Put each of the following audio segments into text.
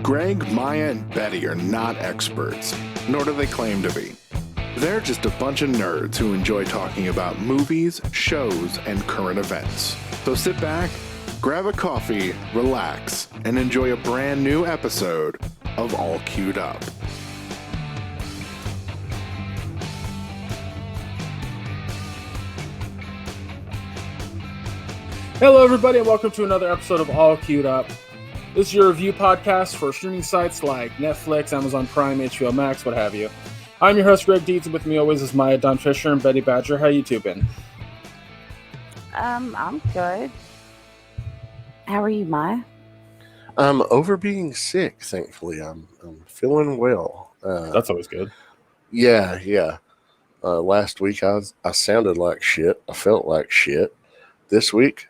Gregg, Maya, and Betty are not experts, nor do they claim to be. They're just a bunch of nerds who enjoy talking about movies, shows, and current events. So sit back, grab a coffee, relax, and enjoy a brand new episode of All Queued Up. Hello everybody and welcome to another episode of All Queued Up. This is your review podcast for streaming sites like Netflix, Amazon Prime, HBO Max, what have you. I'm your host Greg Deeds, and with me always is Maya, Don Fisher, and Betty Badger. How you two been? I'm good. How are you, Maya? I'm over being sick, thankfully. I'm feeling well. That's always good. Yeah. Last week I sounded like shit. I felt like shit. This week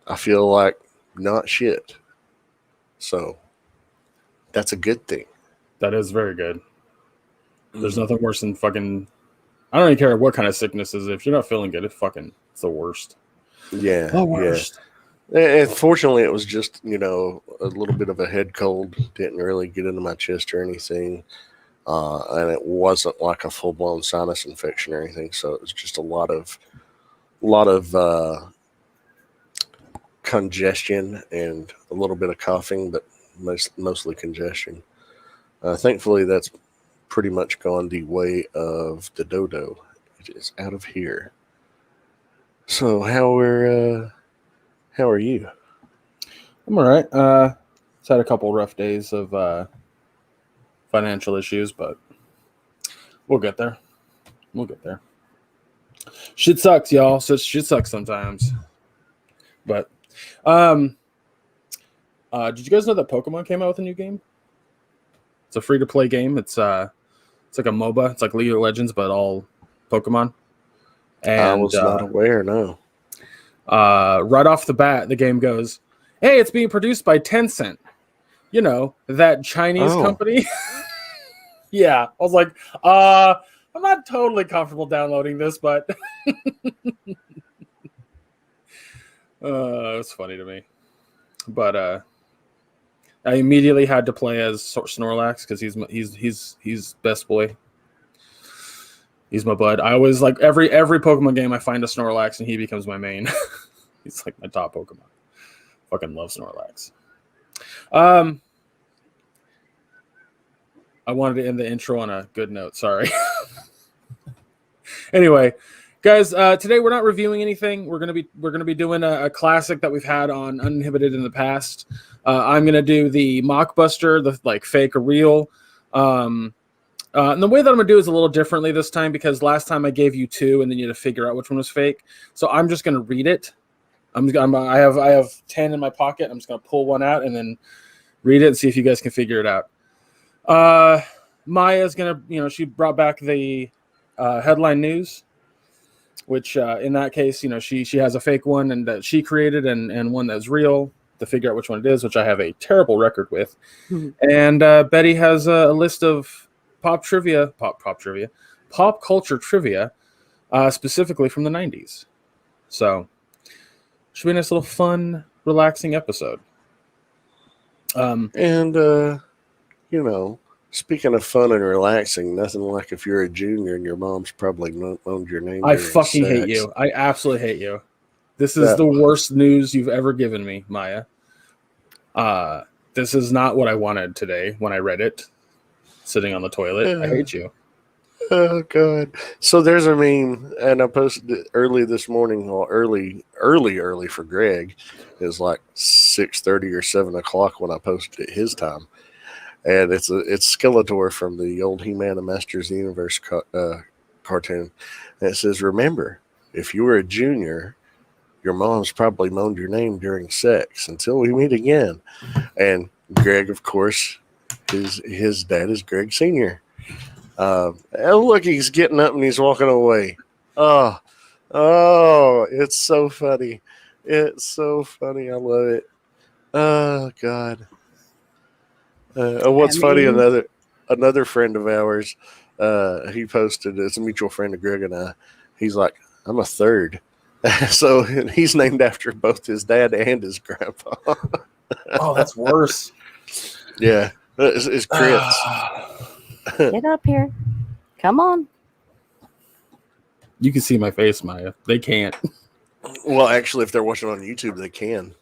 I feel like not shit. So that's a good thing. That is very good. There's nothing worse than fucking... I don't even care what kind of sickness is. If you're not feeling good, it's the worst. Yeah. The worst. Yeah. And fortunately, it was just, a little bit of a head cold. Didn't really get into my chest or anything. And it wasn't like a full-blown sinus infection or anything. So it was just a lot of congestion and a little bit of coughing, but mostly congestion. Thankfully, that's pretty much gone the way of the dodo. It is out of here. So how are you? I'm all right. It's had a couple rough days of financial issues, but we'll get there. Shit sucks, y'all. So shit sucks sometimes. But did you guys know that Pokemon came out with a new game? It's a free-to-play game. It's like a MOBA. It's like League of Legends, but all Pokemon. And I was not aware, no. Right off the bat, the game goes, "Hey, it's being produced by Tencent. You know, that Chinese company." Yeah, I was like, I'm not totally comfortable downloading this, but it's funny to me. But I immediately had to play as Snorlax because he's best boy. He's my bud. I always like every Pokemon game I find a Snorlax and he becomes my main. He's like my top Pokemon. Fucking love Snorlax. I wanted to end the intro on a good note. Sorry. Anyway, guys, today we're not reviewing anything. We're gonna be doing a classic that we've had on Uninhibited in the past. I'm gonna do the mockbuster, the like fake or real. And the way that I'm gonna do is a little differently this time because last time I gave you two, and then you had to figure out which one was fake. So I'm just gonna read it. I have 10 in my pocket. I'm just gonna pull one out and then read it and see if you guys can figure it out. Maya's gonna, she brought back the headline news, which in that case, she has a fake one and that she created and one that's real to figure out which one it is, which I have a terrible record with. Mm-hmm. And Betty has a list of pop culture trivia, specifically from the 90s. So should be a nice little fun, relaxing episode. Speaking of fun and relaxing, nothing like if you're a junior and your mom's probably moaned your name. I fucking hate you. I absolutely hate you. This is the worst news you've ever given me, Maya. This is not what I wanted today when I read it, sitting on the toilet. I hate you. Oh, God. So there's a meme, and I posted it early this morning, well, early for Greg. It was like 6:30 or 7 o'clock when I posted it his time. And it's Skeletor from the old He-Man and Masters of the Universe cartoon. And it says, "Remember, if you were a junior, your mom's probably moaned your name during sex. Until we meet again." And Greg, of course, his dad is Greg Sr. And look, he's getting up and he's walking away. Oh, it's so funny. It's so funny. I love it. Oh, God. What's funny, another friend of ours, he posted, it's a mutual friend of Greg and I, he's like, "I'm a third." So he's named after both his dad and his grandpa. Oh, that's worse. Yeah, it's crits. Get up here. Come on. You can see my face, Maya. They can't. Well, actually, if they're watching on YouTube, they can.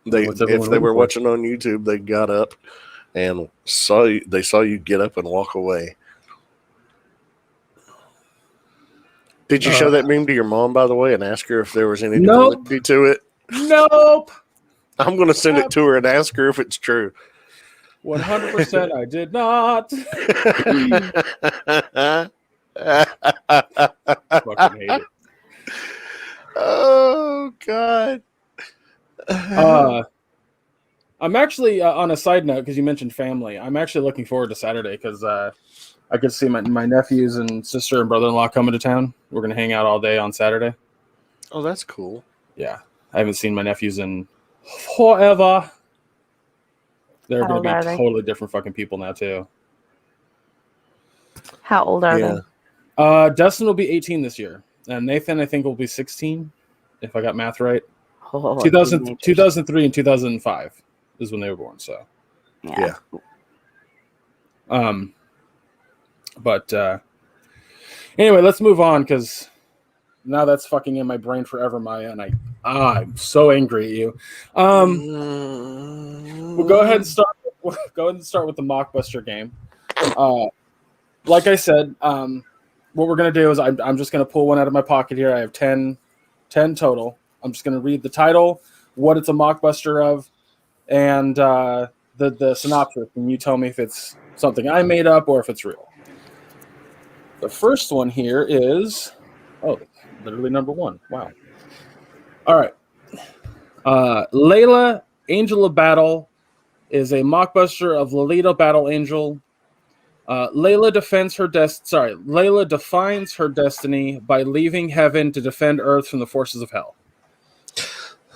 What's everyone If they waiting were for? watching on YouTube, they got up and saw you. They saw you get up and walk away. Did you show that meme to your mom, by the way, and ask her if there was any Nope. validity to it? Nope. I'm going to send it to her and ask her if it's true. 100% I did not. Fucking hate it. Oh, God. I'm actually, on a side note, because you mentioned family, I'm actually looking forward to Saturday because I get to see my nephews and sister and brother-in-law coming to town. We're going to hang out all day on Saturday. Oh, that's cool. Yeah. I haven't seen my nephews in forever. They're How going to old are be they? totally different fucking people now, too. How old are they? Dustin will be 18 this year. And Nathan, I think, will be 16, if I got math right. Oh, 2003 and 2005 is when they were born, so. Yeah. But anyway, let's move on because now that's fucking in my brain forever, Maya, and I'm so angry at you. We'll go ahead and start. Go ahead and start with the mockbuster game. Like I said, what we're gonna do is I'm just gonna pull one out of my pocket here. I have 10 total. I'm just gonna read the title, what it's a mockbuster of, and the synopsis, and you tell me if it's something I made up or if it's real. The first one here is, literally number 1. Wow. All right. Layla, Angel of Battle, is a mockbuster of Lolita Battle Angel. Layla defines her destiny by leaving heaven to defend Earth from the forces of hell.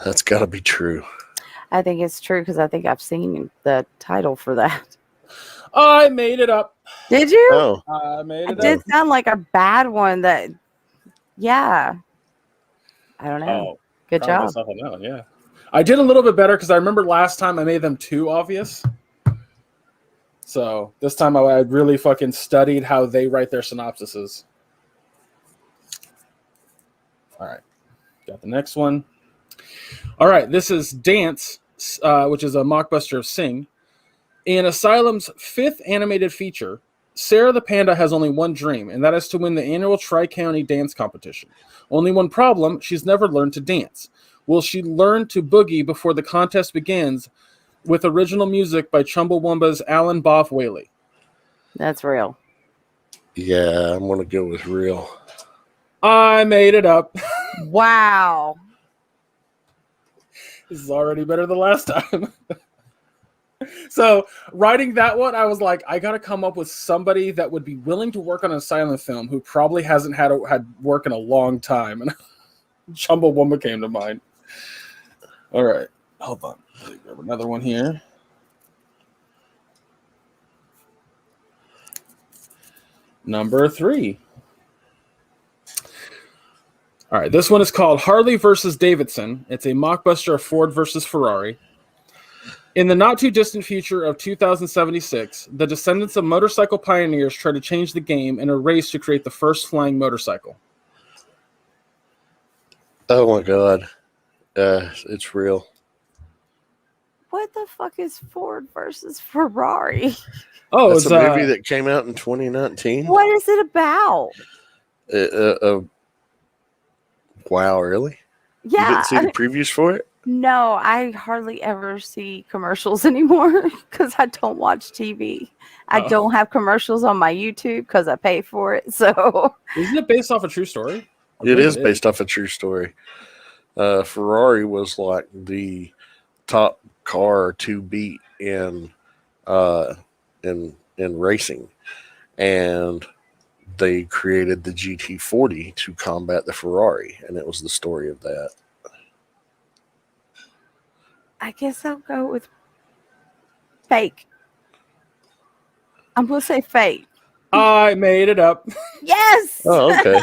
That's got to be true. I think it's true because I think I've seen the title for that. I made it up. Did you? Oh, I made It it did up. sound like a bad one. Yeah. I don't know. Good Proud of job. myself on that one, yeah. I did a little bit better because I remember last time I made them too obvious. So this time I really fucking studied how they write their synopsises. All right. Got the next one. All right. This is Dance, which is a mockbuster of Sing. In Asylum's 5th animated feature, Sarah the Panda has only one dream, and that is to win the annual Tri-County dance competition. Only one problem, she's never learned to dance. Will she learn to boogie before the contest begins with original music by Chumbawamba's Alan Boff Whaley? That's real. yeah, I'm going to go with real. I made it up. Wow. This is already better than last time. So writing that one, I was like, I got to come up with somebody that would be willing to work on a silent film who probably hasn't had work in a long time. And Chumbawamba came to mind. All right. Hold on. Let me grab another one here. Number 3. All right. This one is called Harley versus Davidson. It's a mockbuster of Ford versus Ferrari. In the not-too-distant future of 2076, the descendants of motorcycle pioneers try to change the game in a race to create the first flying motorcycle. Oh, my God. It's real. What the fuck is Ford versus Ferrari? Oh, That's it's a movie that came out in 2019. What is it about? Wow, really? You Yeah. didn't see the previews for it? No, I hardly ever see commercials anymore because I don't watch TV. I don't have commercials on my YouTube because I pay for it. So Isn't it based off a true story? It is based off a true story. Ferrari was like the top car to beat in racing, and they created the GT40 to combat the Ferrari, and it was the story of that. I guess I'll go with fake. I'm going to say fake. I made it up. Yes. Oh, okay.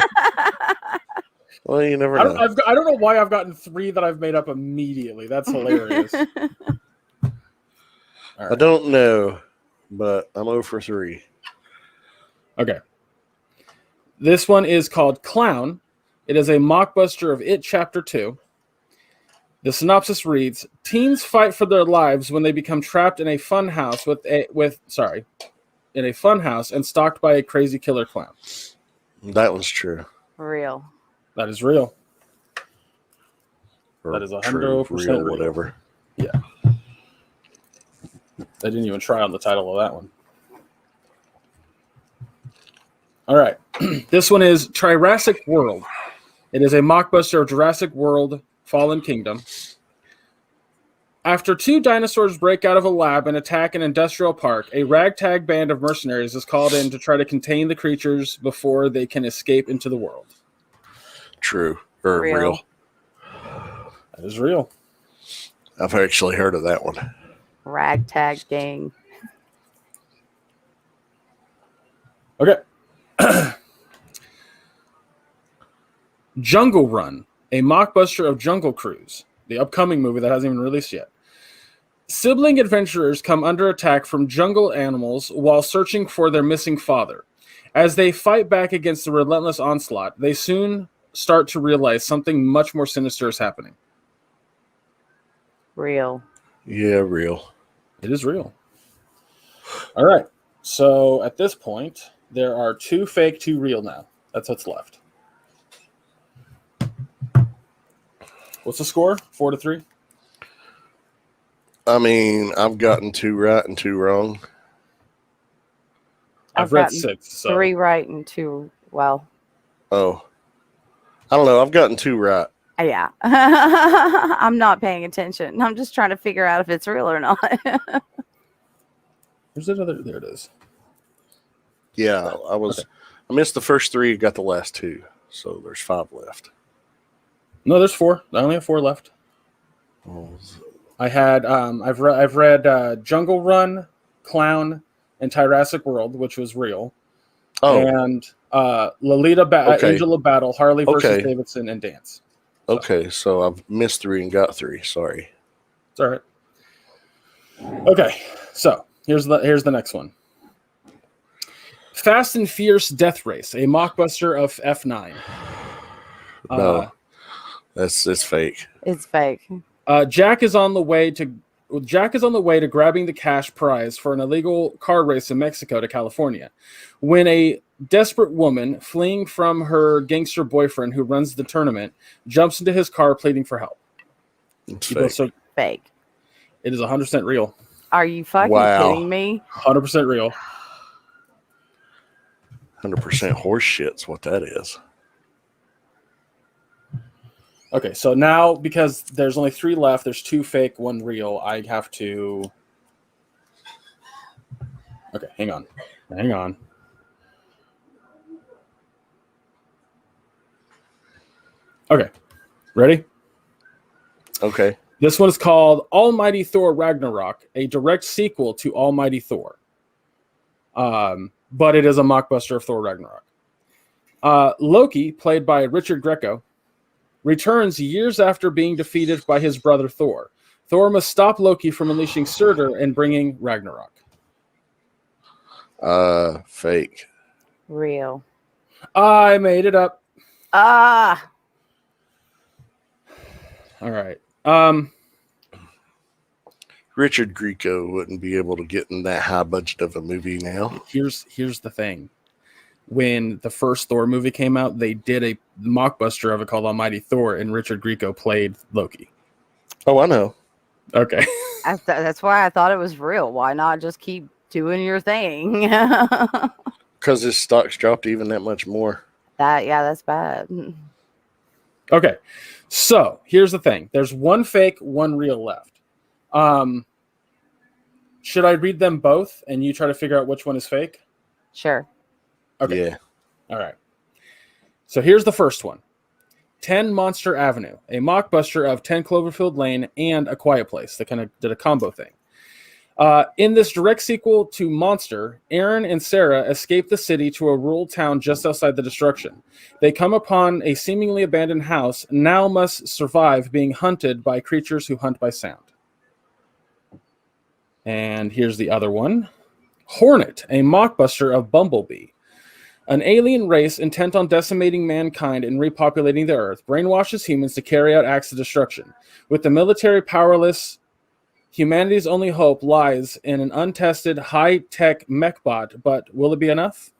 Well, you never know. I don't know why I've gotten 3 that I've made up immediately. That's hilarious. All I right. don't know, but I'm 0 for 3. Okay. This one is called Clown. It is a mockbuster of It Chapter 2. The synopsis reads: teens fight for their lives when they become trapped in a fun house in a fun house and stalked by a crazy killer clown. That one's true. Real. That is real. Or That is true, 100% real, real. whatever. Yeah. They didn't even try on the title of that one. All right. This one is Jurassic World. It is a mockbuster of Jurassic World Fallen Kingdom. After 2 dinosaurs break out of a lab and attack an industrial park, a ragtag band of mercenaries is called in to try to contain the creatures before they can escape into the world. True. Or real. That is real. I've actually heard of that one. Ragtag gang. Okay. Jungle Run, a mockbuster of Jungle Cruise, the upcoming movie that hasn't even released yet. Sibling adventurers come under attack from jungle animals while searching for their missing father. As they fight back against the relentless onslaught, they soon start to realize something much more sinister is happening. Real. Yeah, real. It is real. All right. So at this point, there are 2 fake, 2 real now. That's what's left. What's the score? 4-3? I mean, I've gotten 2 right and 2 wrong. I've read gotten 6. So. 3 right and 2. Well, Oh. I don't know. I've gotten 2 right. yeah. I'm not paying attention. I'm just trying to figure out if it's real or not. Where's that other? There it is. Yeah, I missed the first 3, got the last 2. So there's 5 left. No, there's 4. I only have 4 left. Oh, I've read Jungle Run, Clown, and Jurassic World, which was real. And Lolita, Okay. Angel of Battle, Harley versus Okay. Davidson, and Dance. Okay, so I've missed 3 and got 3. Sorry. It's all right. Okay, so here's the next one. Fast and Fierce Death Race, a mockbuster of F9. No, it's fake. It's fake. Jack is on the way to grabbing the cash prize for an illegal car race in Mexico to California, when a desperate woman fleeing from her gangster boyfriend who runs the tournament jumps into his car pleading for help. It's fake. Fake. It is 100% real. Are you fucking kidding me? 100% real. 100% horse shit's what that is. Okay, so now because there's only 3 left, there's 2 fake, 1 real. I have to. Okay, hang on. Okay, ready? Okay. This one is called Almighty Thor Ragnarok, a direct sequel to Almighty Thor. But it is a mockbuster of Thor Ragnarok. Loki, played by Richard Grieco, returns years after being defeated by his brother Thor. Thor must stop Loki from unleashing Surtur and bringing Ragnarok. Fake. Real. I made it up. Ah. All right. Richard Grieco wouldn't be able to get in that high budget of a movie now. Here's the thing. When the first Thor movie came out, they did a mockbuster of it called Almighty Thor, and Richard Grieco played Loki. Oh, I know. Okay. That's why I thought it was real. Why not just keep doing your thing? Because his stocks dropped even that much more. That's bad. Okay. So here's the thing. There's 1 fake, 1 real left. Should I read them both and you try to figure out which one is fake? Sure. Okay. Yeah. All right. So here's the first one. 10 Monster Avenue, a mockbuster of 10 Cloverfield Lane and A Quiet Place. They kind of did a combo thing. In this direct sequel to Monster, Aaron and Sarah escape the city to a rural town just outside the destruction. They come upon a seemingly abandoned house, now must survive being hunted by creatures who hunt by sound. And here's the other one. Hornet, a mockbuster of Bumblebee. An alien race intent on decimating mankind and repopulating the Earth brainwashes humans to carry out acts of destruction. With the military powerless, humanity's only hope lies in an untested, high-tech mechbot. But will it be enough?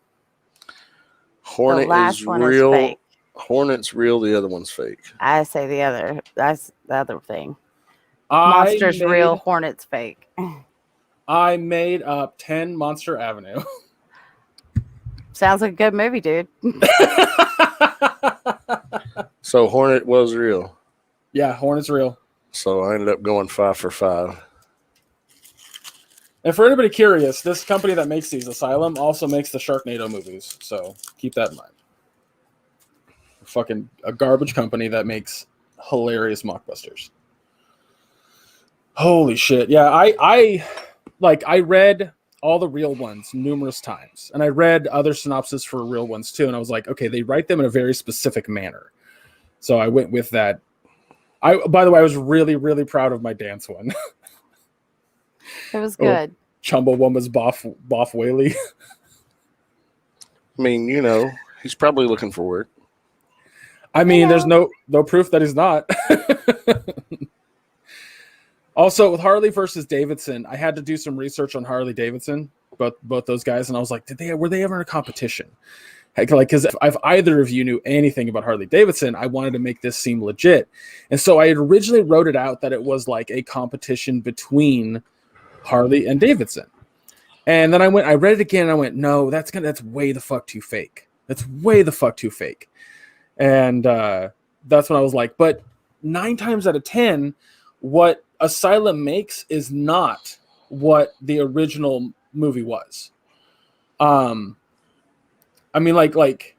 Hornet The last is one is real. fake. Hornet's real. The other one's fake. I say the other. That's the other thing. I Monster's made, real, Hornet's fake. I made up 10 Monster Avenue. Sounds like a good movie, dude. So Hornet was real. Yeah, Hornet's real. So I ended up going 5 for 5. And for anybody curious, this company that makes these, Asylum, also makes the Sharknado movies. So keep that in mind. Fucking a garbage company that makes hilarious mockbusters. Holy shit. Yeah, I read all the real ones numerous times. And I read other synopses for real ones too. And I was like, okay, they write them in a very specific manner. So I went with that. By the way, I was really, really proud of my dance one. It was good. Chumbawamba's Boff Whaley. I mean, he's probably looking for work. I mean, there's no proof that he's not. Also, with Harley versus Davidson, I had to do some research on Harley Davidson, both those guys, and I was like, were they ever in a competition? Because if either of you knew anything about Harley Davidson, I wanted to make this seem legit. And so I had originally wrote it out that it was like a competition between Harley and Davidson. And then I read it again, and I went, no, that's way the fuck too fake. That's way the fuck too fake. And that's when I was like, but 9 times out of 10, what Asylum makes is not what the original movie was. I mean, like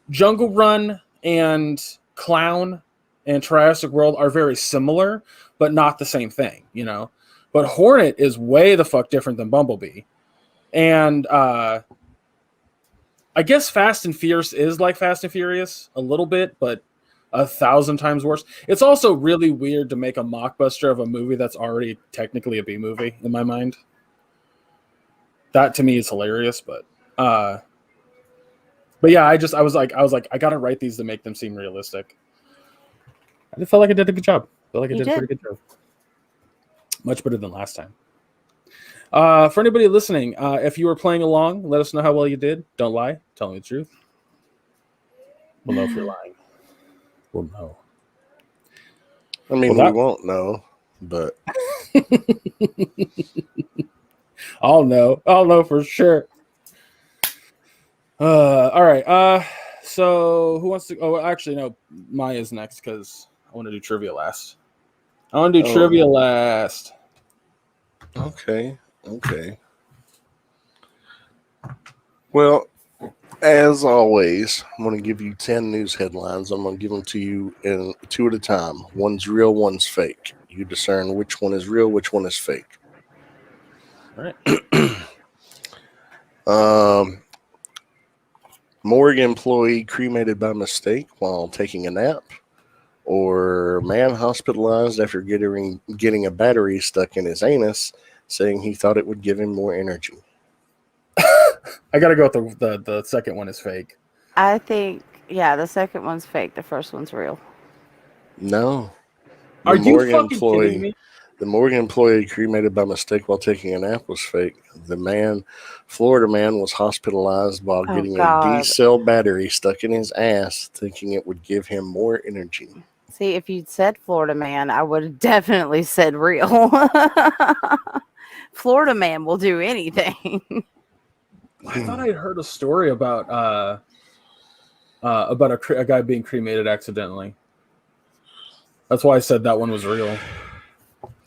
Jungle Run and Clown and Jurassic World are very similar, but not the same thing, But Hornet is way the fuck different than Bumblebee. And I guess Fast and Fierce is like Fast and Furious a little bit, but 1,000 times worse. It's also really weird to make a mockbuster of a movie that's already technically a B movie in my mind. That to me is hilarious, but yeah, I was like, I gotta write these to make them seem realistic. I just felt like I did a good job. I feel like I did a pretty good job. Much better than last time. For anybody listening, if you were playing along, let us know how well you did. Don't lie. Tell me the truth. We'll know if you're lying. We'll know. I mean, we won't know, but I'll know for sure. All right. So who wants to? Oh, actually, no. Maya's next because I want to do trivia last. Trivia last. Okay. Well, as always, I'm going to give you 10 news headlines. I'm going to give them to you in 2 at a time. One's real, one's fake. You discern which one is real, which one is fake. All right. Morgue employee cremated by mistake while taking a nap, or man hospitalized after getting a battery stuck in his anus, saying he thought it would give him more energy. I gotta go with the second one is fake. I think, the second one's fake. The first one's real. No. Are you fucking kidding me? The Morgan employee cremated by mistake while taking a nap was fake. The Florida man, was hospitalized while getting a D-cell battery stuck in his ass, thinking it would give him more energy. See, if you'd said Florida man, I would have definitely said real. Florida man will do anything. I thought I had heard a story about a guy being cremated accidentally. That's why I said that one was real.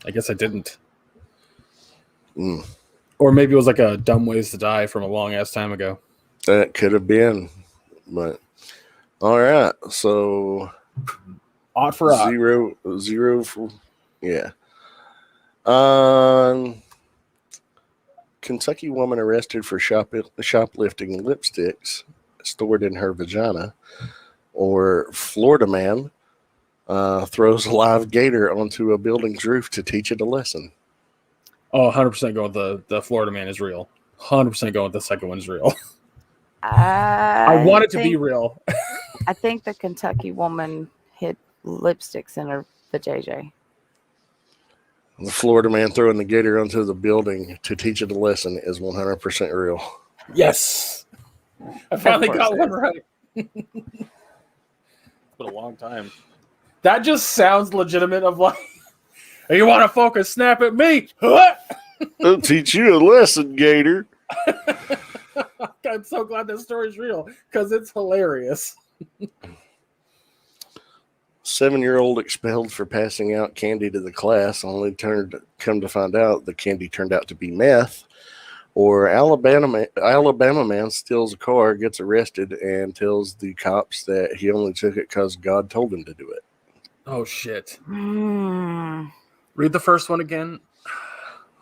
I guess I didn't. Or maybe it was like a Dumb Ways to Die from a long ass time ago. That could have been, but all right. So odd for odd. Zero for yeah. Kentucky woman arrested for shoplifting lipsticks stored in her vagina, or Florida man throws a live gator onto a building's roof to teach it a lesson. Oh, 100% going with the Florida man is real. 100% going with the second one's real. I want it to be real. I think the Kentucky woman hid lipsticks in her vajayjay. The Florida man throwing the gator onto the building to teach it a lesson is 100% real. Yes. I finally got one right. It's been a long time. That just sounds legitimate of like, you want to focus, snap at me. I'll teach you a lesson, gator. I'm so glad that story's real because it's hilarious. 7-year-old expelled for passing out candy to the class, only come to find out the candy turned out to be meth. Or Alabama man steals a car, gets arrested, and tells the cops that he only took it because God told him to do it. Oh, shit. Read the first one again.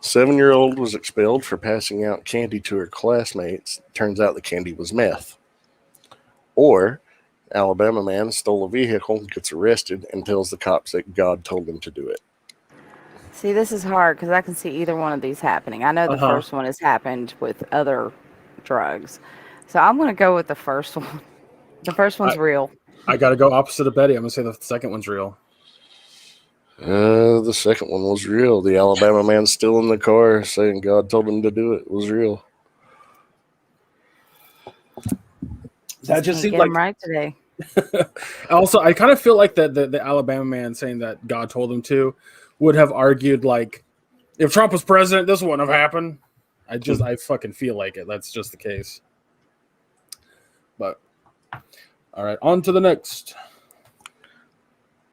7-year-old was expelled for passing out candy to her classmates. Turns out the candy was meth. Or Alabama man stole a vehicle, gets arrested, and tells the cops that God told him to do it. See, this is hard because I can see either one of these happening. I know the first one has happened with other drugs. So I'm going to go with the first one. The first one's real. I got to go opposite of Betty. I'm going to say the second one's real. The second one was real. The Alabama man still in the car saying God told him to do it was real. That just seems like right today. Also, I kind of feel like the Alabama man saying that God told him to would have argued like, if Trump was president, this wouldn't have happened. I fucking feel like it. That's just the case. But all right, on to the next.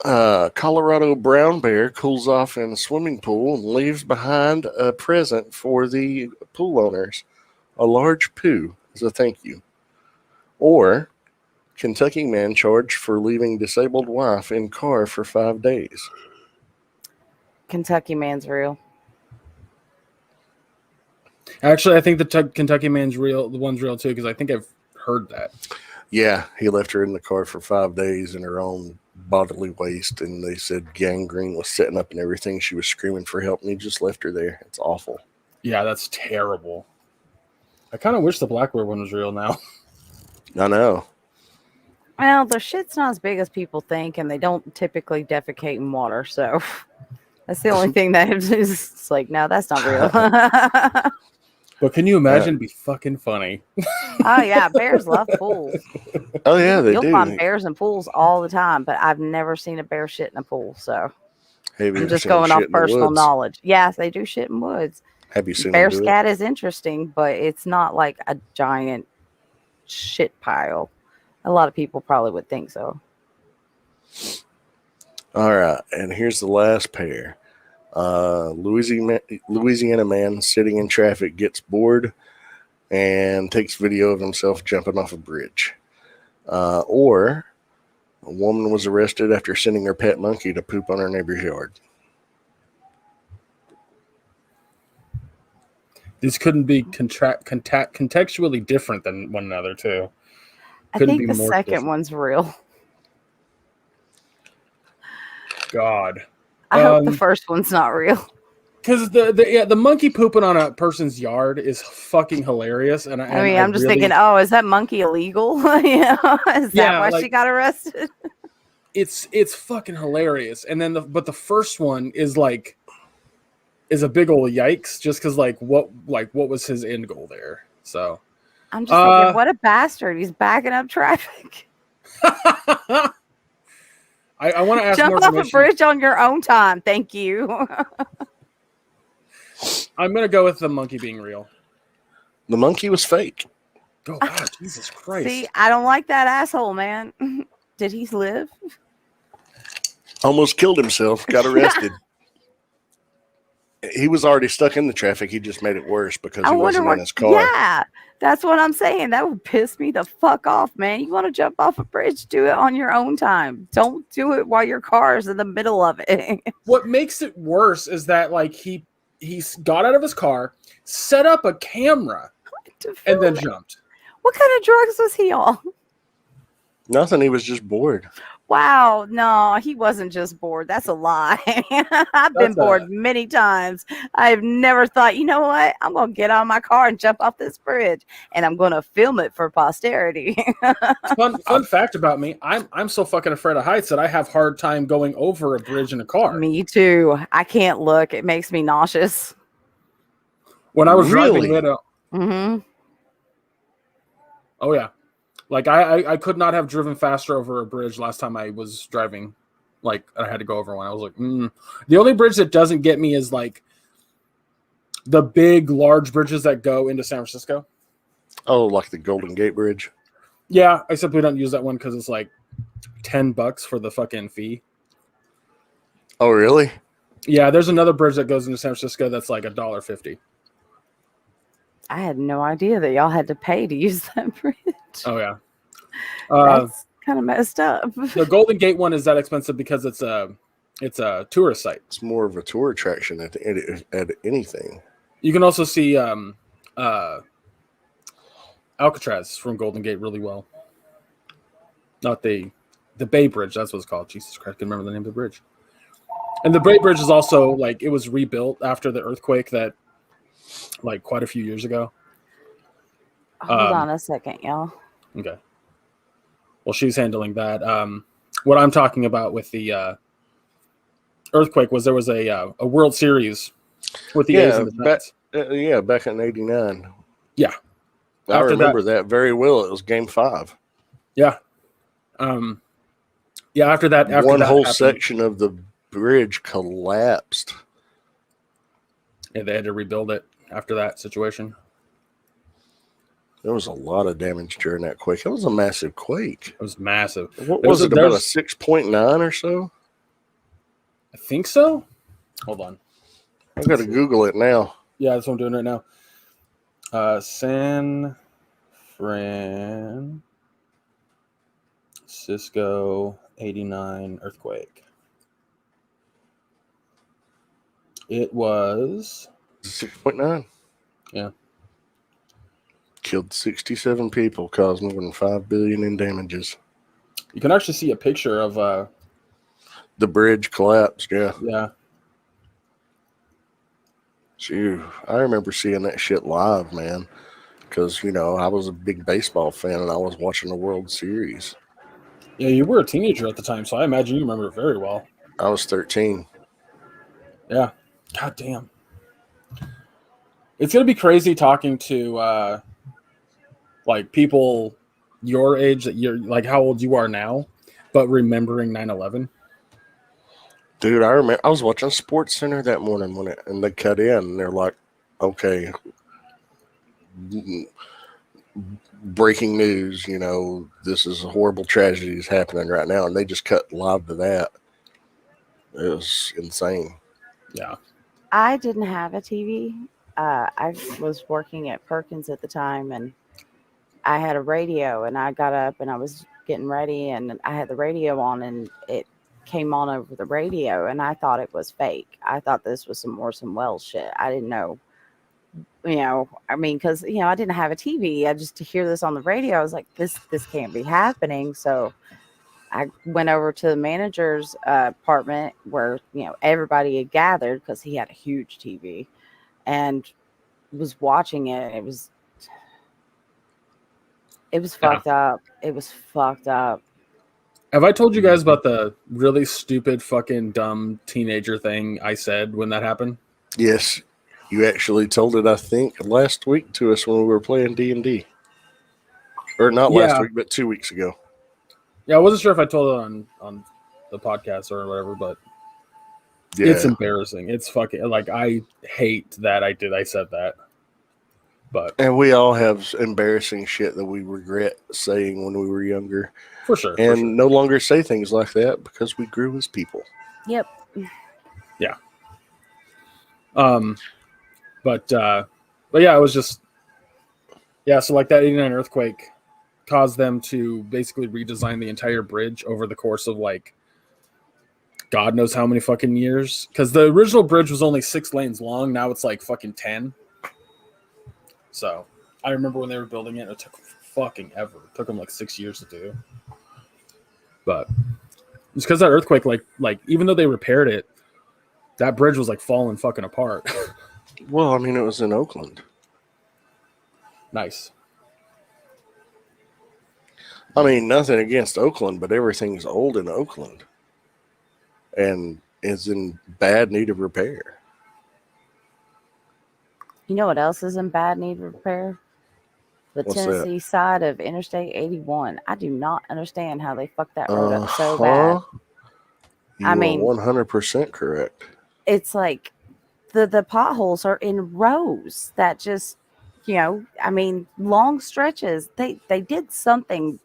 Colorado brown bear cools off in a swimming pool and leaves behind a present for the pool owners, a large poo as a thank you. Or Kentucky man charged for leaving disabled wife in car for 5 days. Kentucky man's real. Actually, I think the Kentucky man's real. The one's real too, because I think I've heard that. Yeah, he left her in the car for 5 days in her own bodily waste, and they said gangrene was setting up and everything. She was screaming for help, and he just left her there. It's awful. Yeah, that's terrible. I kind of wish the black bear one was real now. I know. Well, their shit's not as big as people think, and they don't typically defecate in water, so that's the only thing that is like, no, that's not real. But can you imagine? It'd be fucking funny. Oh, yeah. Bears love pools. Oh, yeah, they do. You'll find bears in pools all the time, but I've never seen a bear shit in a pool. So I'm just going off personal knowledge. Yes, they do shit in woods. Have you seen bear scat is interesting, but it's not like a giant shit pile. A lot of people probably would think so. All right. And here's the last pair. Louisiana man sitting in traffic gets bored and takes video of himself jumping off a bridge. Or a woman was arrested after sending her pet monkey to poop on her neighbor's yard. These couldn't be contextually different than one another, too. I think the second one's real. God. I hope the first one's not real. Because the monkey pooping on a person's yard is fucking hilarious. And I'm just thinking, oh, is that monkey illegal? Is that why she got arrested? It's fucking hilarious. And then but the first one is like a big old yikes, just because what was his end goal there? So I'm just thinking, what a bastard! He's backing up traffic. I want to ask jump more off a bridge on your own time. Thank you. I'm gonna go with the monkey being real. The monkey was fake. Oh God, Jesus Christ! See, I don't like that asshole, man. Did he live? Almost killed himself. Got arrested. He was already stuck in the traffic. He just made it worse because he wasn't in his car. Yeah, that's what I'm saying. That would piss me the fuck off, man. You want to jump off a bridge, do it on your own time. Don't do it while your car is in the middle of it. What makes it worse is that he got out of his car, set up a camera, and then jumped. What kind of drugs was he on? Nothing. He was just bored. Wow, no, he wasn't just bored. That's a lie. I've been bored many times. I've never thought, you know what? I'm going to get out of my car and jump off this bridge, and I'm going to film it for posterity. Fun fact about me: I'm so fucking afraid of heights that I have hard time going over a bridge in a car. Me too. I can't look. It makes me nauseous. When I was driving, oh yeah. Like I could not have driven faster over a bridge last time I was driving. Like I had to go over one. I was like, The only bridge that doesn't get me is like the big, large bridges that go into San Francisco. Oh, like the Golden Gate Bridge. Yeah, except we don't use that one because it's like $10 for the fucking fee. Oh, really? Yeah, there's another bridge that goes into San Francisco that's like $1.50. I had no idea that y'all had to pay to use that bridge. Oh yeah, that's kind of messed up. The Golden Gate one is that expensive because it's a tourist site. It's more of a tour attraction at anything. You can also see Alcatraz from Golden Gate really well. Not the Bay Bridge. That's what it's called. Jesus Christ, I can remember the name of the bridge. And the Bay Bridge is also like it was rebuilt after the earthquake that. Like quite a few years ago. Hold on a second, y'all. Okay. Well, she's handling that. What I'm talking about with the earthquake was there was a World Series with the A's and the Mets. Back in '89. Yeah, I remember that very well. It was Game 5. Yeah. After that, one whole section of the bridge collapsed. Yeah, they had to rebuild it after that situation. There was a lot of damage during that quake. It was a massive quake. It was massive. What was it, about a 6.9 or so? I think so. Hold on. I've got to Google it now. Yeah, that's what I'm doing right now. San Francisco 89 earthquake. It was 6.9. Yeah. Killed 67 people, caused more than $5 billion in damages. You can actually see a picture of the bridge collapsed. Yeah. Yeah. Phew. I remember seeing that shit live, man. Because, I was a big baseball fan and I was watching the World Series. Yeah, you were a teenager at the time, so I imagine you remember it very well. I was 13. Yeah. God damn. It's going to be crazy talking to like people your age, that you're like how old you are now, but remembering 9/11. Dude, I remember I was watching Sports Center that morning and they cut in and they're like, okay, breaking news, this is a horrible tragedy is happening right now. And they just cut live to that. It was insane. Yeah. I didn't have a TV. I was working at Perkins at the time, and I had a radio, and I got up and I was getting ready, and I had the radio on, and it came on over the radio, and I thought it was fake. I thought this was some Orson Welles shit. I didn't know, because, I didn't have a TV. I just to hear this on the radio, I was like, this can't be happening. So I went over to the manager's apartment where, everybody had gathered because he had a huge TV and was watching it. It was fucked up. It was fucked up. Have I told you guys about the really stupid fucking dumb teenager thing I said when that happened? Yes. You actually told it, I think, last week to us when we were playing D&D. Or not last week, but 2 weeks ago. Yeah, I wasn't sure if I told it on the podcast or whatever, but it's embarrassing. It's fucking like I hate that I said that. And we all have embarrassing shit that we regret saying when we were younger. For sure. And no longer say things like that because we grew as people. Yep. Yeah. But yeah, it was just so like that 89 earthquake caused them to basically redesign the entire bridge over the course of like God knows how many fucking years. Because the original bridge was only 6 lanes long. Now it's like fucking 10. So I remember when they were building it, it took fucking ever. It took them like 6 years to do. But It's because that earthquake, like even though they repaired it, that bridge was like falling fucking apart. Well, I mean, it was in Oakland. Nice. I mean, nothing against Oakland, but everything's old in Oakland and is in bad need of repair. You know what else is in bad need of repair? The What's Tennessee side of Interstate 81. I do not understand how they fucked that road up so bad. You I are mean, 100% correct. it's like the potholes are in rows that just, I mean, long stretches. They did something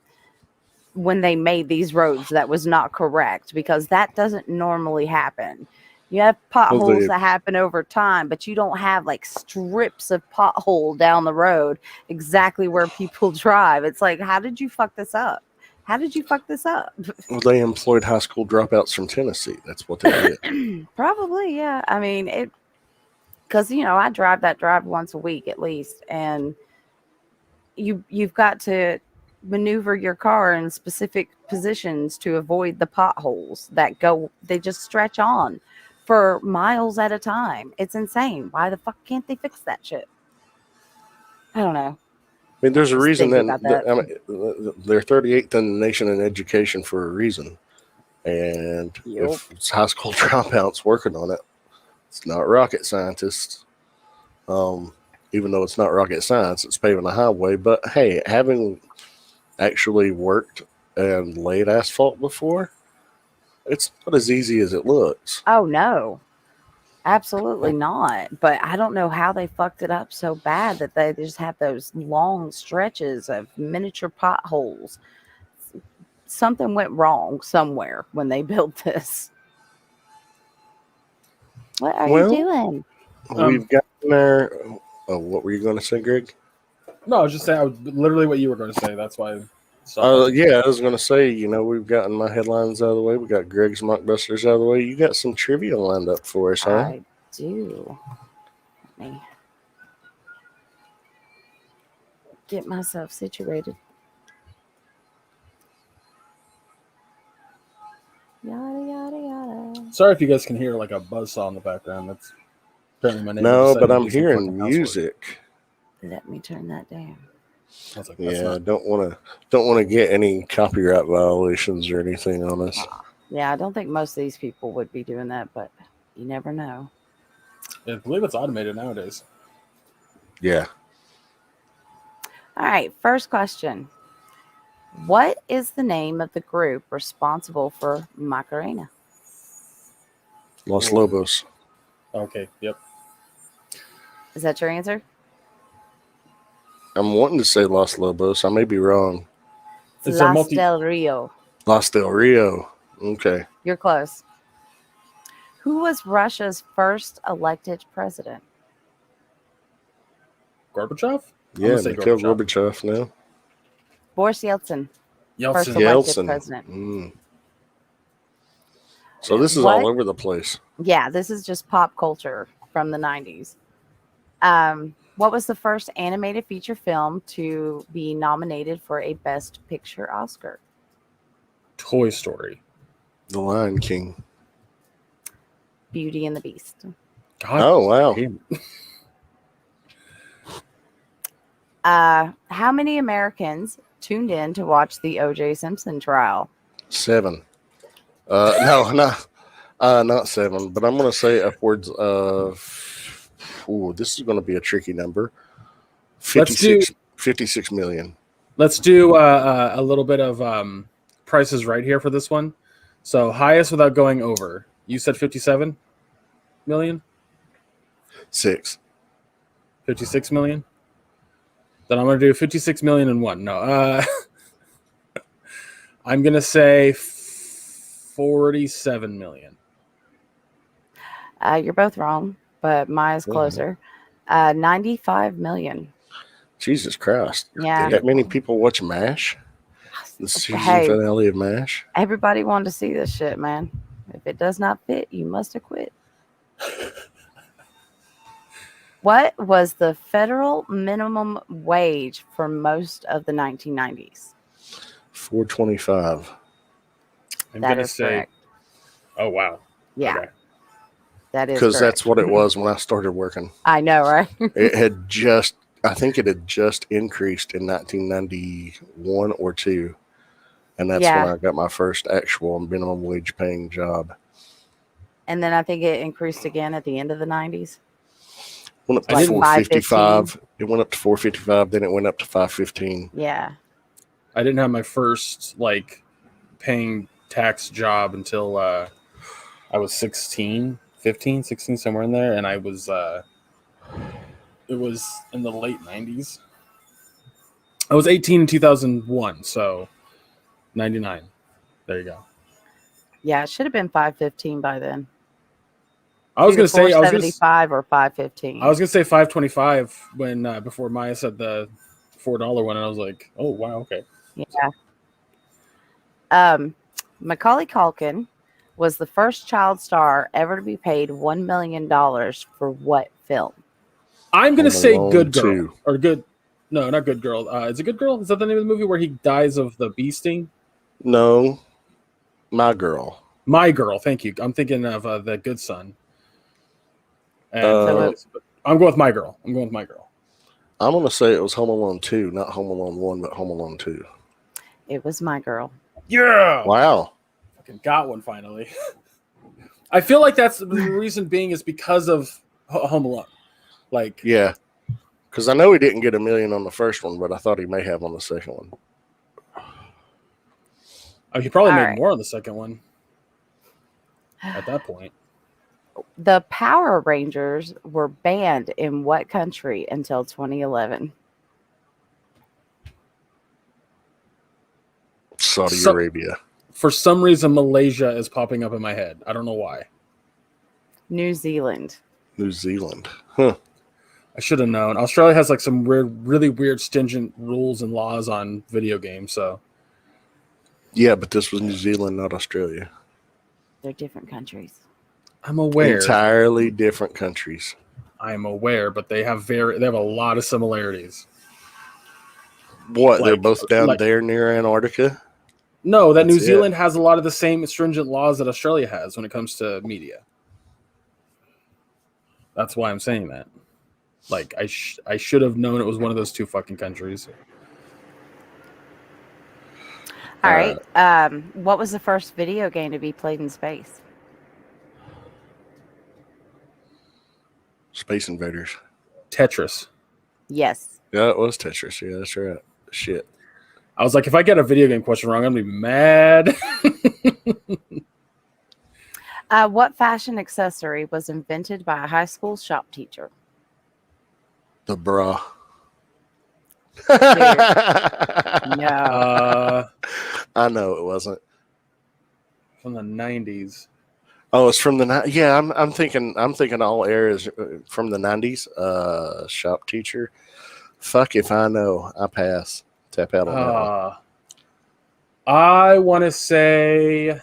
when they made these roads that was not correct, because that doesn't normally happen. You have potholes that happen over time, but you don't have like strips of pothole down the road exactly where people drive. It's like, how did you fuck this up? How did you fuck this up? Well, they employed high school dropouts from Tennessee. That's what they did. Probably, yeah. I mean, because I drive that drive once a week at least, and you've got to maneuver your car in specific positions to avoid the potholes they just stretch on for miles at a time. It's insane. Why the fuck can't they fix that shit? I don't know. I mean, there's a Just reason thinking that, about that. I mean, they're 38th in the nation in education for a reason. And Yup. if it's high school dropouts working on it, it's not rocket scientists. Even though it's not rocket science, it's paving a highway. But hey, having actually worked and laid asphalt before, it's not as easy as it looks. Oh no, absolutely not. But I don't know how they fucked it up so bad that they just have those long stretches of miniature potholes. Something went wrong somewhere when they built this. What are you doing? We've gotten there. Oh, what were you going to say, Greg? No, I was just saying literally what you were going to say. That's why. Yeah, I was going to say, we've gotten my headlines out of the way. We got Greg's mockbusters out of the way. You got some trivia lined up for us, huh? I do. Let me get myself situated. Yada yada yada. Sorry if you guys can hear like a buzzsaw in the background. That's apparently my neighbor. No, decided but to I'm do some hearing fucking housework. music. Let me turn that down. I was like, Yeah, don't want to get any copyright violations or anything on us. Yeah, I don't think most of these people would be doing that, but you never know. Yeah, I believe it's automated nowadays. Yeah. All right, first question. What is the name of the group responsible for Macarena? Los Lobos. Okay, yep. Is that your answer? I'm wanting to say Los Lobos. I may be wrong. Is there Las del Rio. Los del Rio. Okay. You're close. Who was Russia's first elected president? Gorbachev? Yeah, Mikhail Gorbachev now. Boris Yeltsin. Yeltsin. First elected president. Mm. So this is all over the place. Yeah, this is just pop culture from the 90s. What was the first animated feature film to be nominated for a Best Picture Oscar? Toy Story. The Lion King. Beauty and the Beast. God, oh, wow. How many Americans tuned in to watch the O.J. Simpson trial? 7. No, not 7, but I'm going to say upwards of. Ooh, this is going to be a tricky number. 56 million. Let's do a little bit of prices right here for this one. So highest without going over. You said 57 million? 6. 56 million? Then I'm going to do 56 million and one. No. I'm going to say 47 million. You're both wrong, but Maya's closer. 95 million. Jesus Christ. Yeah. That many people watch MASH? The season finale of MASH? Everybody wanted to see this shit, man. If it does not fit, you must have quit. What was the federal minimum wage for most of the 1990s? $4.25. I'm That gonna is say. correct. Oh wow. Yeah, Okay. that is Because correct. that's what it was when I started working. I know, right? It had just, I think it had just increased in 1991 or two. And that's when Yeah. I got my first actual minimum wage paying job. And then I think it increased again at the end of the 90s. Went up to I didn't- 455. It went up to 455, then it went up to 515. Yeah. I didn't have my first like paying tax job until I was 16, 15, 16, somewhere in there, and I was it was in the late 90s. I was 18 in 2001, so 99. There you go. Yeah, it should have been 515 by then. I was gonna say 475 or 515. I was gonna say 525 when before Maya said the $4 one, and I was like, oh wow, okay. Yeah. Macaulay Culkin was the first child star ever to be paid $1 million for what film? I'm gonna Home say Alone Good Girl 2. or Good. No, not Good Girl. Is it Good Girl? Is that the name of the movie where he dies of the bee sting? No, My Girl. My Girl. Thank you. I'm thinking of the Good Son. And I'm going with My Girl. I'm going with My Girl. I'm going to say it was Home Alone 2, not Home Alone 1, but Home Alone 2. It was My Girl. Yeah. Wow. Fucking got one finally. I feel like that's the reason being is because of Home Alone. Like, Yeah. Because I know he didn't get $1 million on the first one, but I thought he may have on the second one. he probably All made right. more on the second one at that point. The Power Rangers were banned in what country until 2011? Saudi Arabia. For some reason, Malaysia is popping up in my head. I don't know why. New Zealand. New Zealand. Huh. I should have known. Australia has like some really weird, stringent rules and laws on video games. So Yeah, but this was New Zealand, not Australia. They're different countries. I'm aware. Entirely different countries. I'm aware, but they have a lot of similarities. What? They're Like- both down like- there near Antarctica? No, that New That's it. Zealand has a lot of the same stringent laws that Australia has when it comes to media. That's why I'm saying that. Like, I should have known it was one of those two fucking countries. All right. What was the first video game to be played in space? Space Invaders. Tetris. Yes. Yeah, it was Tetris. Yeah, that's right. Shit. I was like, if I get a video game question wrong, I'm gonna be mad. What fashion accessory was invented by a high school shop teacher? The bra. No. I know it wasn't. From the 90s. Oh, it's from the yeah. I'm thinking all eras from the 90s. Shop teacher. Fuck if I know. I pass. Tap out on that one. I want to say,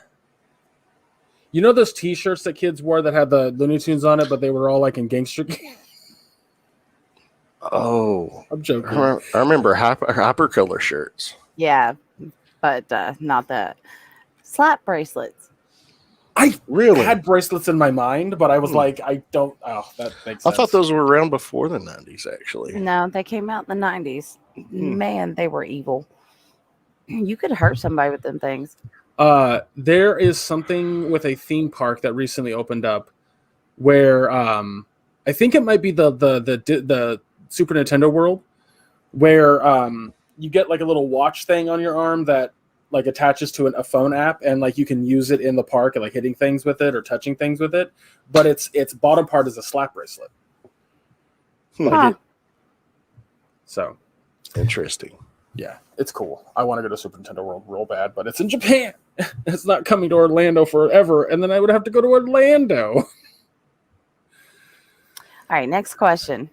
you know those T-shirts that kids wore that had the Looney Tunes on it, but they were all like in gangster. Oh, I'm joking. I remember hypercolor shirts. Yeah, but not that. Slap bracelets. I Really? had bracelets in my mind, but I was like, I don't. Oh, that makes I sense. thought those were around before the 90s, actually. No, they came out in the 90s. Man, they were evil. You could hurt somebody with them things. There is something with a theme park that recently opened up where I think it might be the Super Nintendo World, where you get like a little watch thing on your arm that like attaches to a phone app, and like you can use it in the park and like hitting things with it or touching things with it. But its bottom part is a slap bracelet. Huh. So Interesting. yeah, it's cool. I want to go to Super Nintendo World real bad, but it's in Japan. It's not coming to Orlando forever, and then I would have to go to Orlando. All right, next question.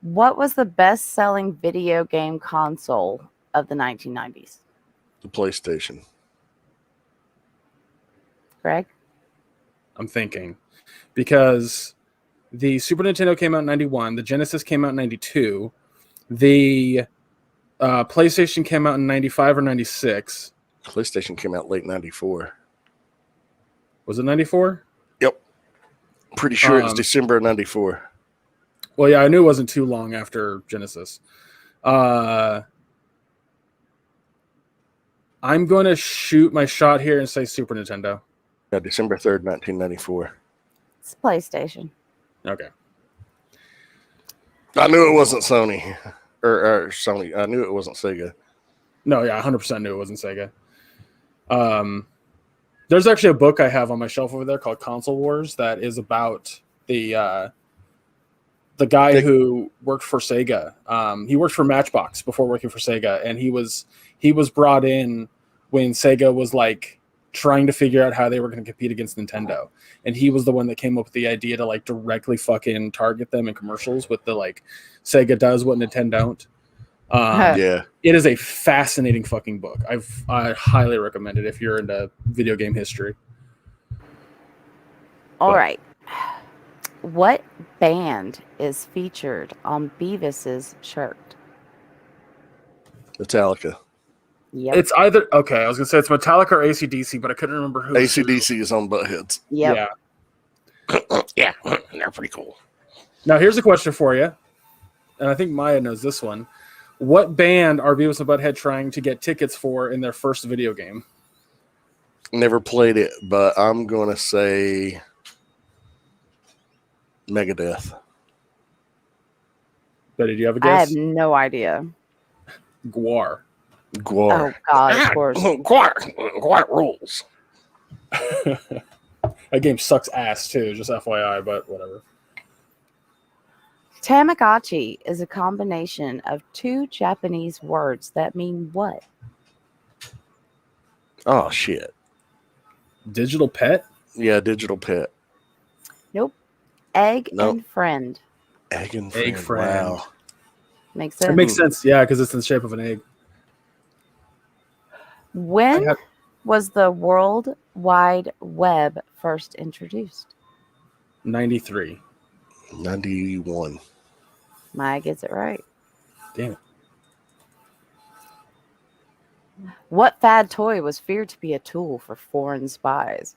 What was the best-selling video game console of the 1990s? The PlayStation. Greg? I'm thinking because the Super Nintendo came out in 91, the Genesis came out in 92, the PlayStation came out in 95 or 96. PlayStation came out late 94. Was it 94? Yep. Pretty sure it's December of 94. Well, yeah, I knew it wasn't too long after Genesis. I'm going to shoot my shot here and say Super Nintendo. Yeah, December 3rd, 1994. It's PlayStation. Okay. I knew it wasn't Sony. Or Sony. I knew it wasn't Sega. No, yeah, I 100% knew it wasn't Sega. There's actually a book I have on my shelf over there called Console Wars that is about the guy who worked for Sega. He worked for Matchbox before working for Sega, and he was brought in when Sega was like trying to figure out how they were going to compete against Nintendo, and he was the one that came up with the idea to like directly fucking target them in commercials with the like Sega does what Nintendo don't. Yeah, it is a fascinating fucking book. I highly recommend it if you're into video game history. All right. What band is featured on Beavis's shirt? Metallica. Yep. It's either okay. I was gonna say it's Metallica or AC/DC, but I couldn't remember who. AC/DC is on Buttheads. Yep. Yeah. Yeah, they're pretty cool. Now here's a question for you, and I think Maya knows this one. What band are Beavis and Butthead trying to get tickets for in their first video game? Never played it, but I'm gonna say Megadeth. Betty, do you have a I guess? have no idea. Guar. Guar. Oh, God, of course. Guar rules. That game sucks ass too, just FYI, but whatever. Tamagotchi is a combination of two Japanese words that mean what? Oh, shit. Digital pet? Yeah, digital pet. Nope. Egg Nope. and friend. Egg and Egg friend. friend. Wow. Makes sense. It makes sense, yeah, because it's in the shape of an egg. When was the World Wide Web first introduced? 93. 91. Maya gets it right. Damn it. What fad toy was feared to be a tool for foreign spies?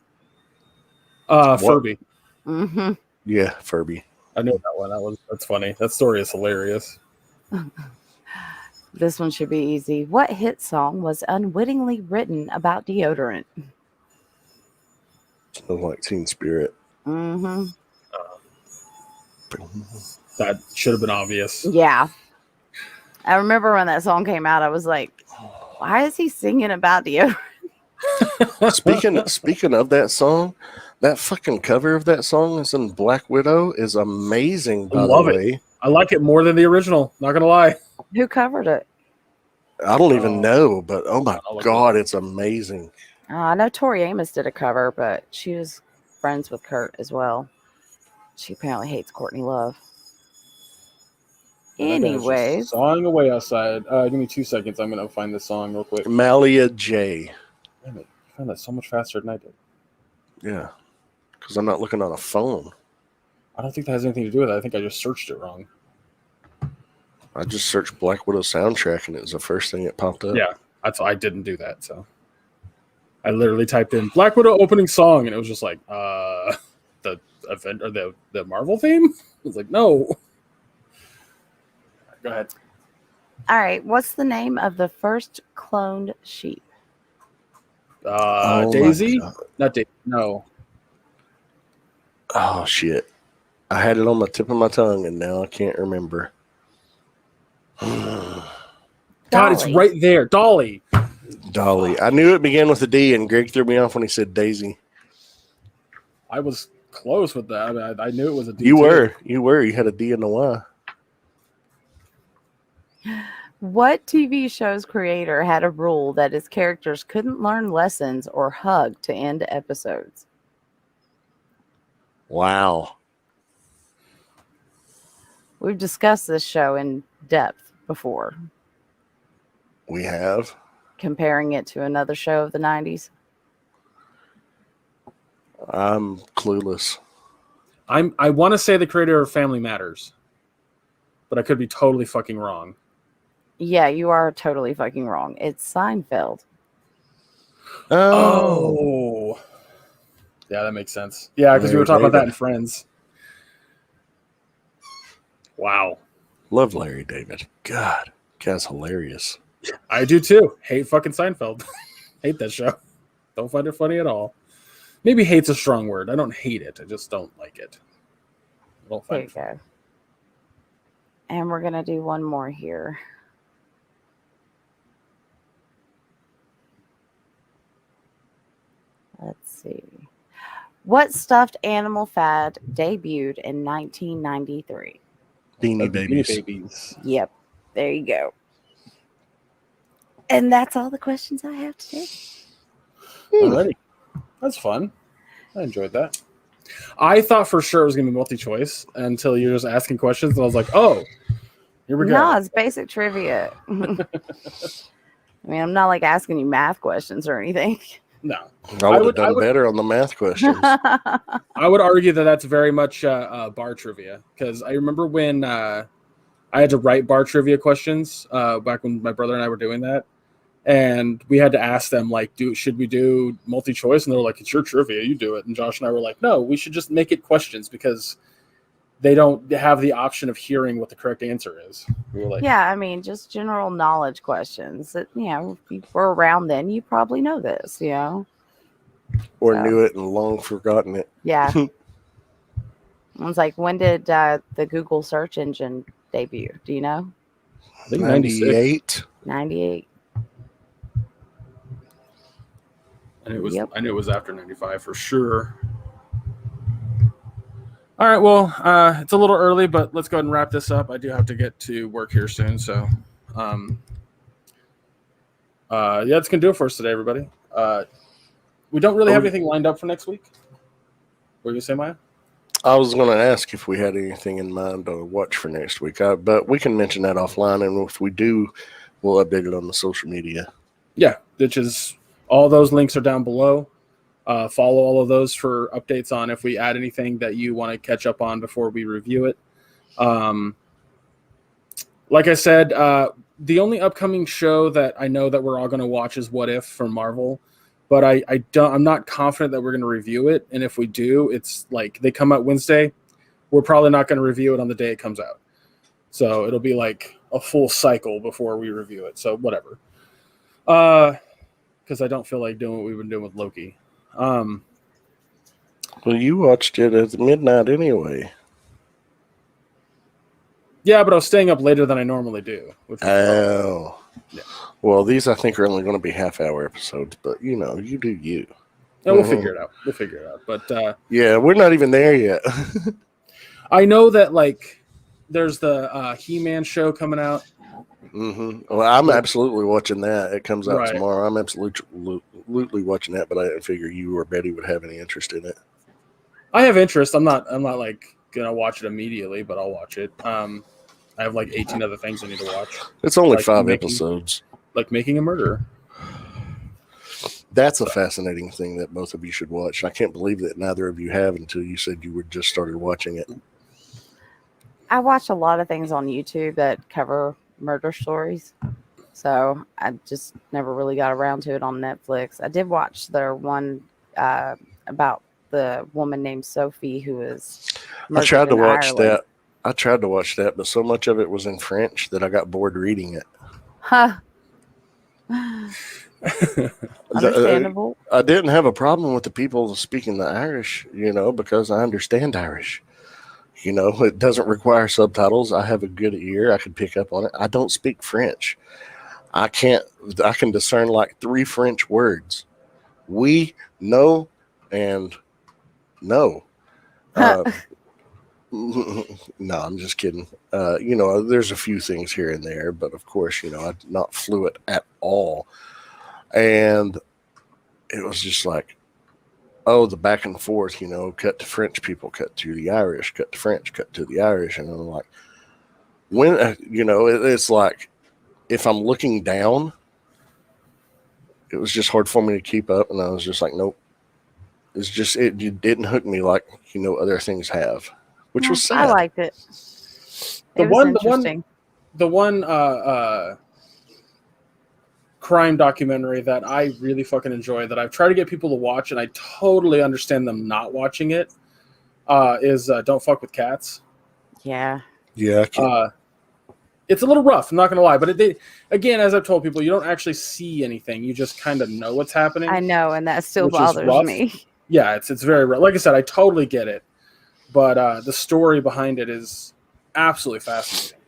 Furby. Mm-hmm. Yeah, Furby. I know that one. That's funny. That story is hilarious. This one should be easy. What hit song was unwittingly written about deodorant? Smells like Teen Spirit. Mm-hmm. That should have been obvious. Yeah. I remember when that song came out, I was like, why is he singing about deodorant? Speaking of that song, that fucking cover of that song is in Black Widow is amazing, by love the it. way. I like it more than the original, not gonna lie. Who covered it? I don't even know, but oh my I'll look God, it's amazing. I know Tori Amos did a cover, but she was friends with Kurt as well. She apparently hates Courtney Love. That guy's just Anyways, sawing away outside. Give me 2 seconds. I'm gonna find this song real quick. Malia J. Damn it, you found that so much faster than I did. Yeah, because I'm not looking on a phone. I don't think that has anything to do with it. I think I just searched it wrong. I just searched Black Widow soundtrack and it was the first thing that popped up. Yeah, I didn't do that. So I literally typed in Black Widow opening song, and it was just like the event or the Marvel theme. I was like, no. Go ahead. all right. What's the name of the first cloned sheep? Oh my Daisy? God. Not Daisy. No. Oh shit. I had it on the tip of my tongue and now I can't remember. God, it's Dolly. right there. Dolly. Dolly. I knew it began with a D and Greg threw me off when he said Daisy. I was close with that. I mean, I knew it was a D. You too. were. You had a D and a Y. What TV show's creator had a rule that his characters couldn't learn lessons or hug to end episodes? Wow. We've discussed this show in depth before, We have. comparing it to another show of the 90s. I'm clueless. I want to say the creator of Family Matters, but I could be totally fucking wrong. Yeah, you are totally fucking wrong. It's Seinfeld. Oh. Yeah, that makes sense. Yeah, because we were talking about that in Friends. Wow. Love Larry David. God, guy's hilarious. I do too. Hate fucking Seinfeld. Hate that show. Don't find it funny at all. Maybe hate's a strong word. I don't hate it. I just don't like it. I don't There find you go. And we're going to do one more here. Let's see. What stuffed animal fad debuted in 1993? Beanie Babies. Beanie Babies. Yep. There you go. And that's all the questions I have today. Alrighty. That's fun. I enjoyed that. I thought for sure it was going to be multi-choice until you're just asking questions, and I was like, oh, here we go. No, it's basic trivia. I mean, I'm not like asking you math questions or anything. No. I would have done better on the math questions. I would argue that that's very much bar trivia, because I remember when I had to write bar trivia questions back when my brother and I were doing that, and we had to ask them, like, should we do multi-choice? And they were like, it's your trivia, you do it. And Josh and I were like, no, we should just make it questions, because they don't have the option of hearing what the correct answer is. We were like, yeah, I mean, just general knowledge questions that, you know, if you were around then, you probably know this, you know. Or knew it and long forgotten it. Yeah. I was like, when did the Google search engine debut? Do you know? I think 98. 98. And it was, Yep. I knew it was after 95 for sure. All right, well, it's a little early, but let's go ahead and wrap this up. I do have to get to work here soon, so yeah, that's gonna do it for us today, everybody. We don't really have anything lined up for next week. What were you gonna say, Maya? I was going to ask if we had anything in mind to watch for next week, but we can mention that offline, and if we do, we'll update it on the social media. Yeah, which is all those links are down below. Follow all of those for updates on if we add anything that you want to catch up on before we review it. Like I said, the only upcoming show that I know that we're all going to watch is What If from Marvel, but I'm not confident that we're going to review it. And if we do, it's like they come out Wednesday. We're probably not going to review it on the day it comes out. So it'll be like a full cycle before we review it. So whatever. Because I don't feel like doing what we've been doing with Loki. Well, you watched it at midnight anyway. Yeah, but I was staying up later than I normally do. Oh. Yeah. Well, these I think are only going to be half-hour episodes, but you know, you do you. Yeah, we'll figure it out. We'll figure it out. But yeah, we're not even there yet. I know that like there's the He-Man show coming out. Mm-hmm. Well, I'm absolutely watching that. It comes out Right. tomorrow. I'm absolutely watching that, but I didn't figure you or Betty would have any interest in it. I have interest. I'm not like gonna watch it immediately, but I'll watch it. I have like 18 other things I need to watch. It's only Like 5 making- episodes. Like Making a Murderer. That's a fascinating thing that both of you should watch. I can't believe that neither of you have until you said you were just started watching it. I watch a lot of things on YouTube that cover murder stories. So I just never really got around to it on Netflix. I did watch their one about the woman named Sophie who was I tried to murdered in watch Ireland. that. I tried to watch that, but so much of it was in French that I got bored reading it. Huh. Understandable. I didn't have a problem with the people speaking the Irish, because I understand Irish. It doesn't require subtitles. I have a good ear. I can pick up on it. I don't speak French. I can discern like 3 French words. Oui, no, and no. No, I'm just kidding. There's a few things here and there, but of course, I'm not fluent at all. And it was just like, the back and forth, cut to French people, cut to the Irish, cut to French, cut to the Irish. And I'm like, it's like, if I'm looking down, it was just hard for me to keep up. And I was just like, nope. It's just, it didn't hook me like, other things have, which was sad. I liked it. The It was interesting. one crime documentary that I really fucking enjoy that I've tried to get people to watch, and I totally understand them not watching it. Is Don't Fuck with Cats. Yeah. Yeah. It's a little rough, I'm not going to lie, but again, as I've told people, you don't actually see anything. You just kind of know what's happening. I know, and that still which is bothers rough. me. Yeah, it's very rough. Like I said, I totally get it, but the story behind it is absolutely fascinating.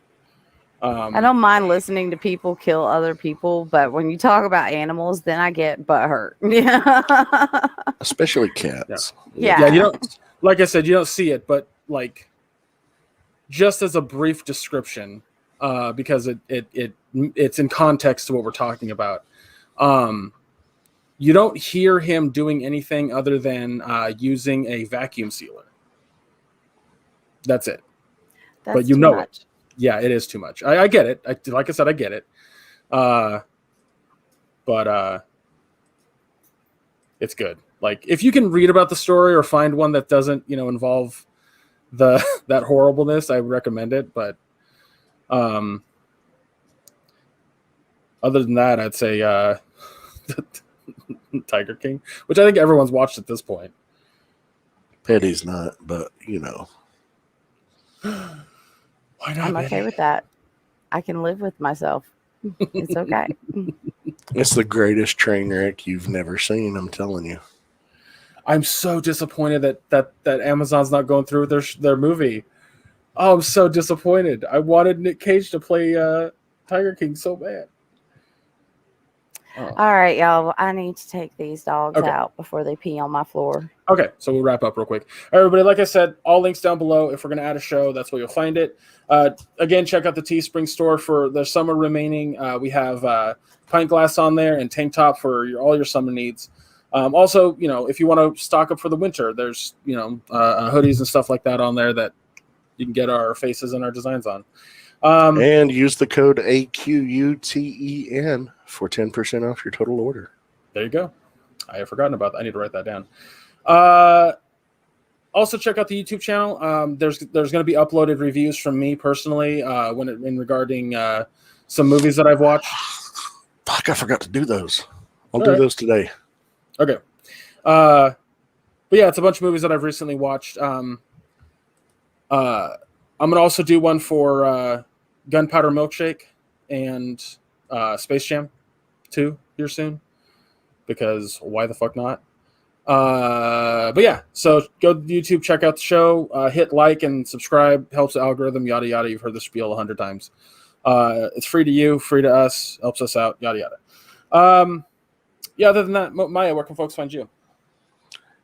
I don't mind listening to people kill other people, but when you talk about animals, then I get butthurt. Yeah. Especially cats. Yeah. You don't, like I said, you don't see it, but like just as a brief description, because it's in context to what we're talking about. You don't hear him doing anything other than using a vacuum sealer. That's it. That's you too know much. it. Yeah, it is too much. I get it. Like I said, I get it. But it's good. Like if you can read about the story or find one that doesn't, involve that horribleness, I would recommend it. But other than that, I'd say Tiger King, which I think everyone's watched at this point. Petty's not, but Why not? I'm okay Betty? with that. I can live with myself. It's okay. it's the greatest train wreck you've never seen. I'm telling you. I'm so disappointed that Amazon's not going through with their movie. Oh, I'm so disappointed. I wanted Nick Cage to play Tiger King so bad. Oh. All right, y'all. I need to take these dogs out before they pee on my floor. Okay, so we'll wrap up real quick. Everybody, like I said, all links down below. If we're going to add a show, that's where you'll find it. Again, check out the Teespring store for the summer remaining. We have pint glass on there and tank top for all your summer needs. Also, if you want to stock up for the winter, there's, hoodies and stuff like that on there that you can get our faces and our designs on. And use the code AQUTEN for 10% off your total order. There you go. I have forgotten about that. I need to write that down. Also, check out the YouTube channel. There's going to be uploaded reviews from me personally regarding some movies that I've watched. Fuck, I forgot to do those. I'll do those today. Okay. But yeah, it's a bunch of movies that I've recently watched. I'm going to also do one for Gunpowder Milkshake and Space Jam 2 here soon, because why the fuck not? But yeah, so go to YouTube, check out the show, hit like and subscribe, helps the algorithm, yada yada. You've heard the spiel 100 times. It's free to you, free to us, helps us out, yada yada. Yeah, other than that, Maya, where can folks find you? You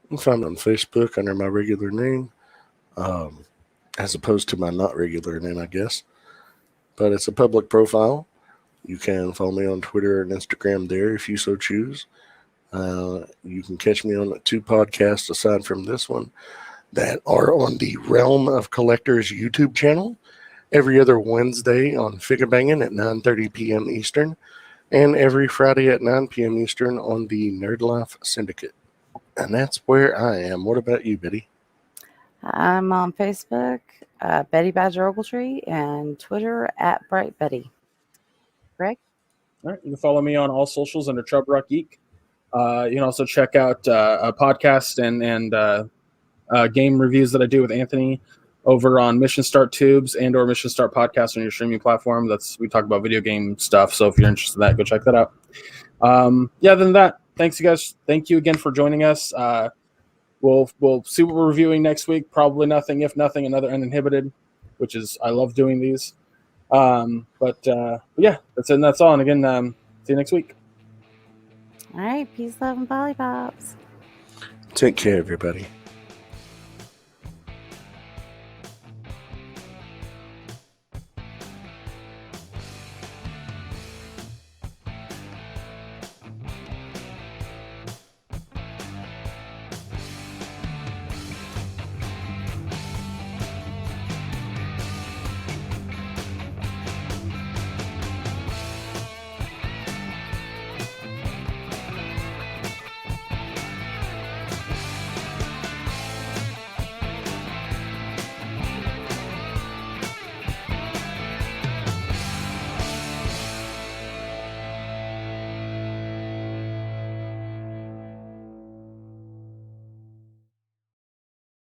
can find me on Facebook under my regular name, as opposed to my not regular name, I guess. But it's a public profile. You can follow me on Twitter and Instagram there if you so choose. You can catch me on 2 podcasts aside from this one that are on the Realm of Collectors YouTube channel every other Wednesday on Figure Banging at 9:30 p.m. Eastern, and every Friday at 9 p.m. Eastern on the Nerd Life Syndicate. And that's where I am. What about you, Betty? I'm on Facebook, Betty Badger Ogletree, and Twitter at Bright Betty. Greg? All right, you can follow me on all socials under Chub Rock Geek. You can also check out a podcast and game reviews that I do with Anthony over on Mission Start Tubes and or Mission Start Podcast on your streaming platform. We talk about video game stuff, so if you're interested in that, go check that out. Yeah, other than that, thanks you guys. Thank you again for joining us. We'll see what we're reviewing next week. Probably nothing, if nothing, another Uninhibited, which is, I love doing these. But yeah, that's it. And that's all. And again, see you next week. All right. Peace, love, and lollipops. Take care, everybody.